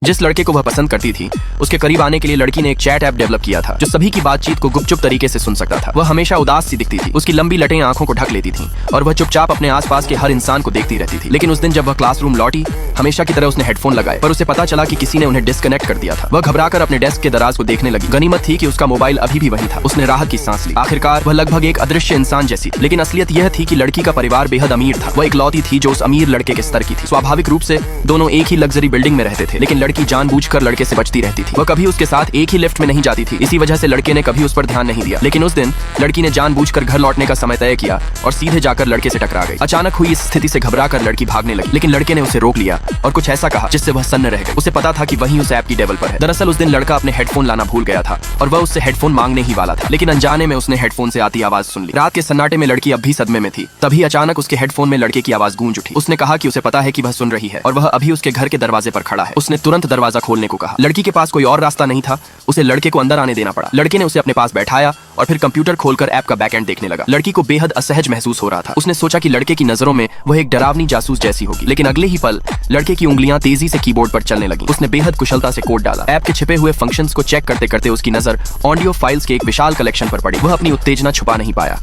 जिस लड़के को वह पसंद करती थी उसके करीब आने के लिए लड़की ने एक चैट ऐप डेवलप किया था जो सभी की बातचीत को गुपचुप तरीके से सुन सकता था। वह हमेशा उदास सी दिखती थी, उसकी लंबी लटें आंखों को ढक लेती थीं और वह चुपचाप अपने आसपास के हर इंसान को देखती रहती थी। लेकिन उस दिन जब वह क्लासरूम लौटी, हमेशा की तरह उसने हेडफोन लगाए, पर उसे पता चला कि किसी ने उन्हें डिस्कनेक्ट कर दिया था। वह घबराकर अपने डेस्क के दराज को देखने लगी। गनीमत थी कि उसका मोबाइल अभी भी वहीं था। उसने राहत की सांस ली। आखिरकार वह लगभग एक अदृश्य इंसान जैसी थी। लेकिन असलियत यह थी कि लड़की का परिवार बेहद अमीर था। वह इकलौती थी जो उस अमीर लड़के के स्तर की थी। स्वाभाविक रूप से दोनों एक ही लग्जरी बिल्डिंग में रहते थे, लेकिन लड़की जानबूझकर लड़के से बचती रहती थी। वह कभी उसके साथ एक ही लिफ्ट में नहीं जाती थी। इसी वजह से लड़के ने कभी उस पर ध्यान नहीं दिया। लेकिन उस दिन लड़की ने जानबूझकर घर लौटने का समय तय किया और सीधे जाकर लड़के से टकरा गई। अचानक हुई इस स्थिति से घबराकर लड़की भागने लगी, लेकिन लड़के ने उसे रोक लिया और कुछ ऐसा कहा जिससे वह सन्न रह गई। उसे पता था कि वही उस ऐप की डेवलपर है। दरअसल उस दिन लड़का अपने हेडफोन लाना भूल गया था और वह उससे हेडफोन मांगने ही वाला था, लेकिन अनजाने में उसने हेडफोन से आती आवाज सुन ली। रात के सन्नाटे में लड़की अब भी सदमे में थी। तभी अचानक उसके हेडफोन में लड़के की आवाज गूंज उठी। उसने कहा कि उसे पता है कि वह सुन रही है और वह अभी उसके घर के दरवाजे पर खड़ा है। उसने तुरंत दरवाजा खोलने को कहा। लड़की के पास कोई और रास्ता नहीं था, उसे लड़के को अंदर आने देना पड़ा। लड़के ने उसे अपने पास बैठाया और फिर कंप्यूटर खोलकर ऐप का बैकएंड देखने लगा। लड़की को बेहद असहज महसूस हो रहा था। उसने सोचा कि लड़के की नजरों में वह एक डरावनी जासूस जैसी होगी, लेकिन अगले ही पल लड़के की उंगलियां तेजी से कीबोर्ड पर चलने लगी। उसने बेहद कुशलता से कोड डाला। ऐप के छिपे हुए फंक्शंस को चेक करते करते उसकी नजर ऑडियो फाइल्स के एक विशाल कलेक्शन पर पड़ी। वह अपनी उत्तेजना छुपा नहीं पाया।